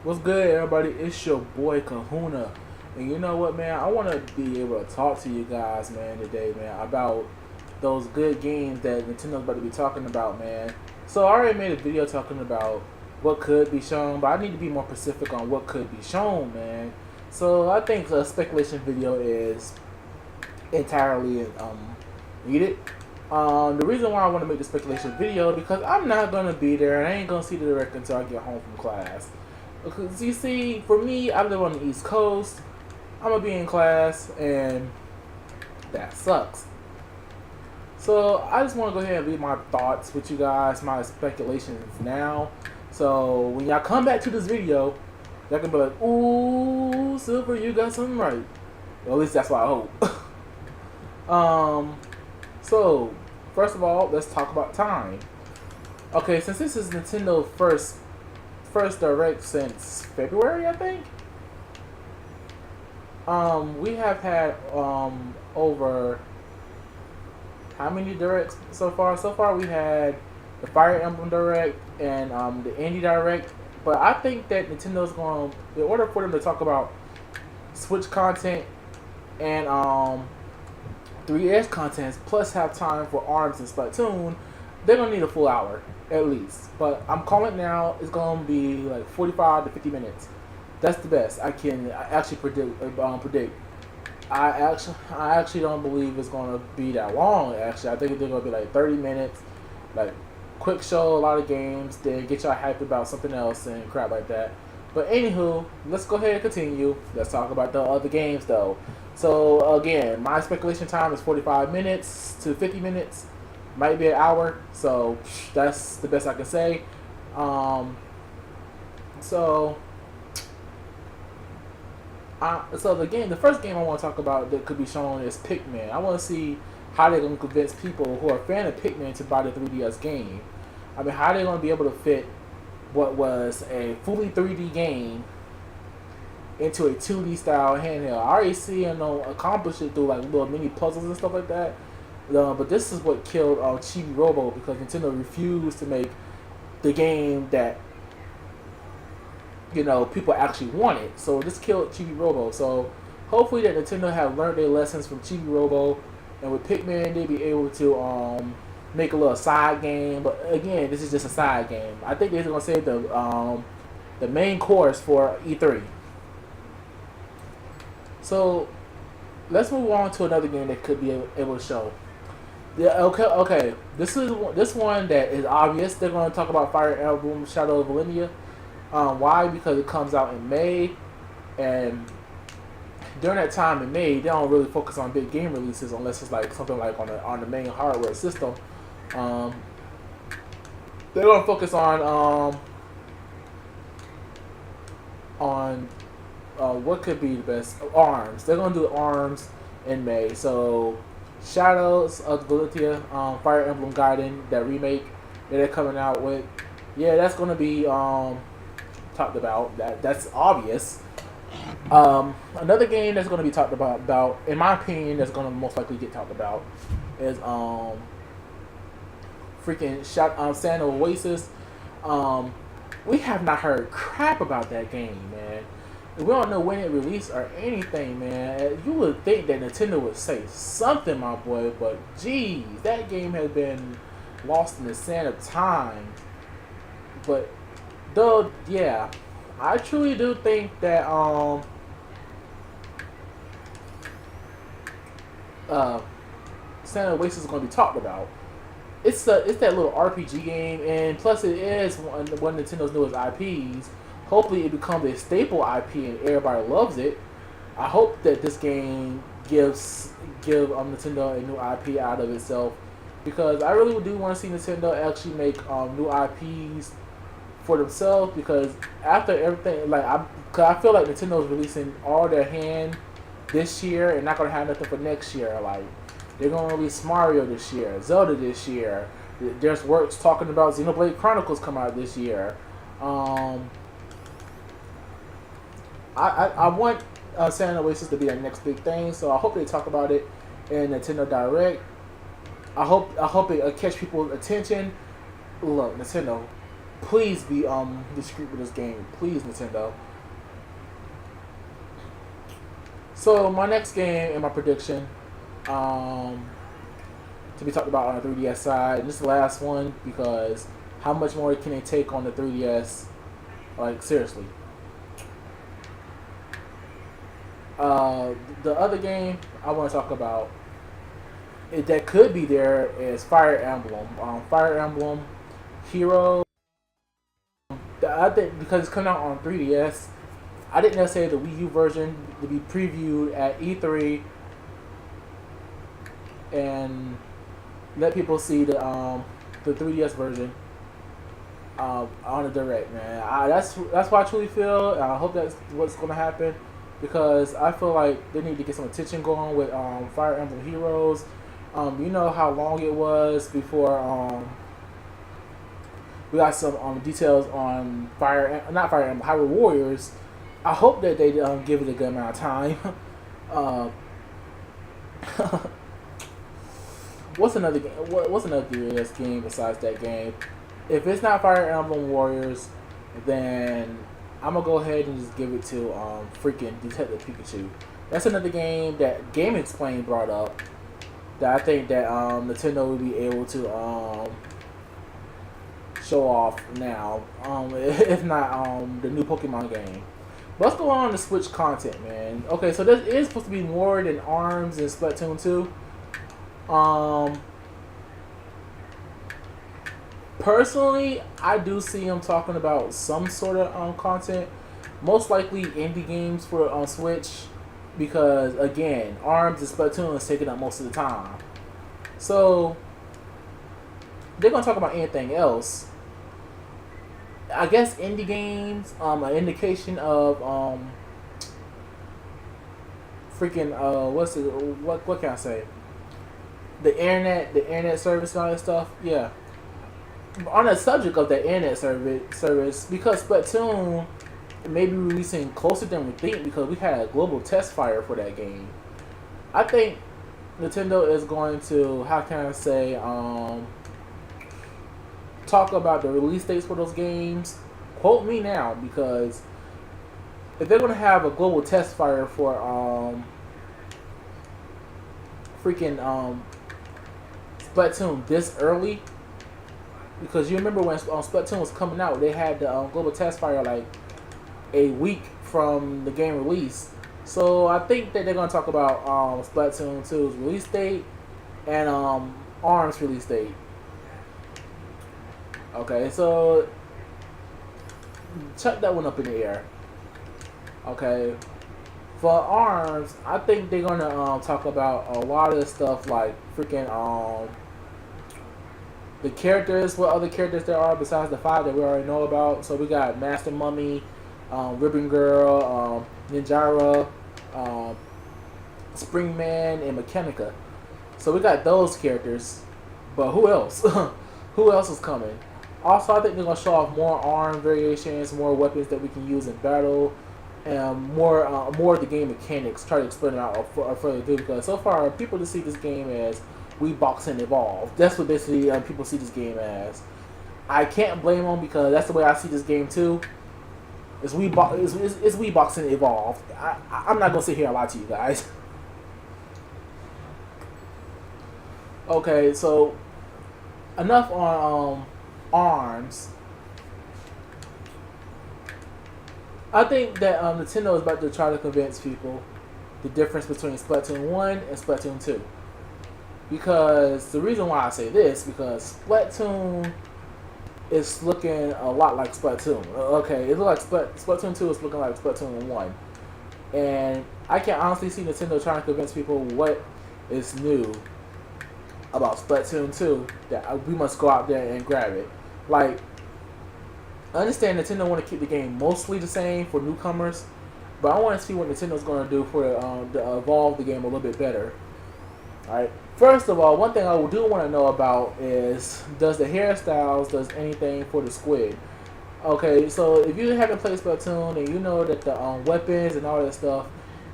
What's good, everybody? It's your boy Kahuna, and you know what, man? I want to be able to talk to you guys, man, today, man, about those good games that Nintendo's about to be talking about, man. So I already made a video talking about what could be shown, but I need to be more specific on what could be shown, man. So I think a speculation video is entirely needed. The reason why I want to make the speculation video because I'm not gonna be there and I ain't gonna see the direct until I get home from class. Because you see, for me, I live on the East Coast. I'm gonna be in class, and that sucks. So I just want to go ahead and leave my thoughts with you guys, my speculations now. So when y'all come back to this video, y'all can be like, "Ooh, Silver, you got something right." Well, at least that's what I hope. So first of all, let's talk about time. Okay, since this is Nintendo's first direct since February, I think. We have had over how many directs so far? So far, we had the Fire Emblem Direct and the Indie Direct. But I think that Nintendo's going, in order for them to talk about Switch content and 3DS content, plus have time for ARMS and Splatoon, they're gonna need a full hour at least. But I'm calling it now. It's gonna be like 45 to 50 minutes. That's the best I can actually predict. I actually don't believe it's gonna be that long. Actually, I think they're gonna be like 30 minutes, like quick show, a lot of games, then get y'all hyped about something else and crap like that. But anywho, let's go ahead and continue. Let's talk about the other games though. So again, my speculation time is 45 minutes to 50 minutes, might be an hour. So that's the best I can say. Um, so the first game I want to talk about that could be shown is Pikmin. I want to see how they're going to convince people who are a fan of Pikmin to buy the 3DS game. I mean, how they're going to be able to fit what was a fully 3D game into a 2D style handheld. I already see them accomplish it through like little mini puzzles and stuff like that. But this is what killed Chibi Robo because Nintendo refused to make the game that people actually wanted. So this killed Chibi Robo. So hopefully that Nintendo have learned their lessons from Chibi Robo, and with Pikmin they be able to make a little side game. But again, this is just a side game. I think they're gonna save the main course for E3. So let's move on to another game that could be able to show. Yeah, okay. This one that is obvious. They're going to talk about Fire Emblem Shadow of Valyria. Why? Because it comes out in May, and during that time in May, they don't really focus on big game releases unless it's like something like on the main hardware system. They're going to focus on what could be the best ARMS. They're going to do ARMS in May. So Shadows of Valyria, Fire Emblem Gaiden, that remake that they're coming out with. Yeah, that's going to be talked about. That's obvious. Another game that's going to be talked about, in my opinion, that's going to most likely get talked about is Sand Oasis. We have not heard crap about that game, man. We don't know when it released or anything, man. You would think that Nintendo would say something, my boy, but geez, that game has been lost in the sand of time. But though, yeah, I truly do think that Sand Oasis is going to be talked about. It's that little RPG game, and plus it is one of Nintendo's newest IPs. Hopefully it becomes a staple IP and everybody loves it. I hope that this game give Nintendo a new IP out of itself, because I really do want to see Nintendo actually make new IPs for themselves. Because after everything, I feel like Nintendo is releasing all their hand this year and not gonna have nothing for next year. Like they're gonna release Mario this year, Zelda this year. There's works talking about Xenoblade Chronicles come out this year. I want Sand Oasis to be the next big thing, so I hope they talk about it in Nintendo Direct. I hope it catch people's attention. Look, Nintendo, Please be discreet with this game, please, Nintendo. So my next game and my prediction, um, to be talked about on the 3DS side, and this is the last one because how much more can they take on the 3DS? Like seriously. Uh, the other game I want to talk about that could be there is Fire Emblem. Fire Emblem Hero. I think because it's coming out on 3DS, I didn't necessarily the Wii U version to be previewed at E3 and let people see the 3DS version on the direct. Man, that's what I truly feel. And I hope that's what's going to happen because I feel like they need to get some attention going with Fire Emblem Heroes. You know how long it was before we got some details on not Fire Emblem, Hyrule Warriors. I hope that they give it a good amount of time. uh, what's another game? What's another 3DS game besides that game? If it's not Fire Emblem Warriors, then I'm gonna go ahead and just give it to freaking Detective Pikachu. That's another game that Game Explain brought up that I think that Nintendo will be able to show off now. If not the new Pokemon game. But let's go on to Switch content, man. Okay, so there is supposed to be more than ARMS and Splatoon 2. Um, Personally, I do see him talking about some sort of content. Most likely indie games for on Switch, because again, ARMS and Splatoon is taking up most of the time. So they're gonna talk about anything else. I guess indie games, an indication of freaking what can I say? The internet service and all that stuff. Yeah, on the subject of the internet service, because Splatoon may be releasing closer than we think because we had a global test fire for that game. I think Nintendo is going to, how can I say, talk about the release dates for those games. Quote me now, because if they're going to have a global test fire for freaking Splatoon this early, because you remember when Splatoon was coming out, they had the global test fire like a week from the game release. So I think that they're gonna talk about Splatoon 2's release date and ARMS release date. Okay, so chuck that one up in the air. Okay, for ARMS, I think they're gonna talk about a lot of stuff like freaking the characters, what other characters there are besides the five that we already know about. So we got Master Mummy, Ribbon Girl, Ninjara, um, Springman, and Mechanica. So we got those characters, but who else? Who else is coming? Also, I think they're gonna show off more arm variations, more weapons that we can use in battle, and more of the game mechanics. Try to explain it out further ado, because so far people just see this game as Wii Boxing Evolved. That's what basically people see this game as. I can't blame them because that's the way I see this game too. It's Wii Boxing Evolved. I'm not gonna sit here and lie to you guys. Okay, so enough on ARMS. I think that Nintendo is about to try to convince people the difference between Splatoon 1 and Splatoon 2. Because the reason why I say this, because Splatoon is looking a lot like Splatoon. Okay, it looks like Splatoon 2 is looking like Splatoon 1. And I can honestly see Nintendo trying to convince people what is new about Splatoon 2 that we must go out there and grab it. Like, I understand Nintendo want to keep the game mostly the same for newcomers, but I want to see what Nintendo's going to do for to evolve the game a little bit better. Alright. First of all, one thing I do want to know about is, does the hairstyles does anything for the squid? Okay, so if you haven't played Splatoon and you know that the weapons and all that stuff,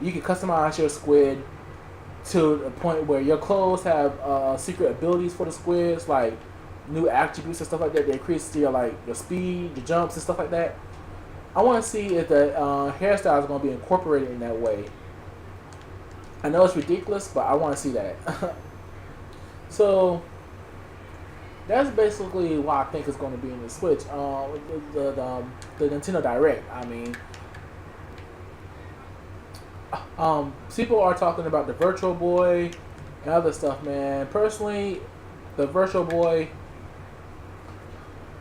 you can customize your squid to the point where your clothes have secret abilities for the squids. Like new attributes and stuff like that. They increase your like your speed, your jumps and stuff like that. I want to see if the hairstyle is going to be incorporated in that way. I know it's ridiculous, but I want to see that. So that's basically what I think is going to be in the Switch. The Nintendo Direct. I mean, people are talking about the Virtual Boy and other stuff, man. Personally, the Virtual Boy,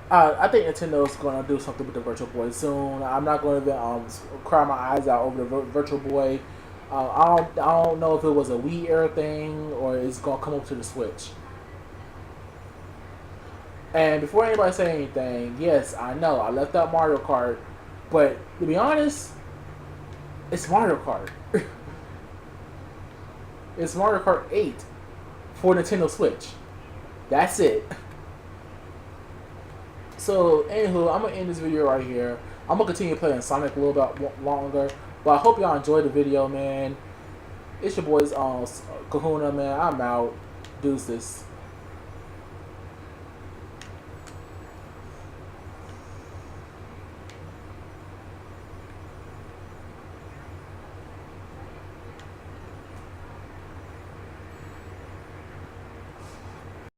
I think Nintendo's going to do something with the Virtual Boy soon. I'm not going to cry my eyes out over the Virtual Boy. I don't know if it was a Wii era thing or it's going to come up to the Switch. And before anybody say anything, yes, I know I left out Mario Kart, but to be honest, it's Mario Kart. It's Mario Kart 8 for Nintendo Switch. That's it. So, anywho, I'm going to end this video right here. I'm going to continue playing Sonic a little bit longer. But I hope y'all enjoyed the video, man. It's your boys, Kahuna, man. I'm out. Deuces.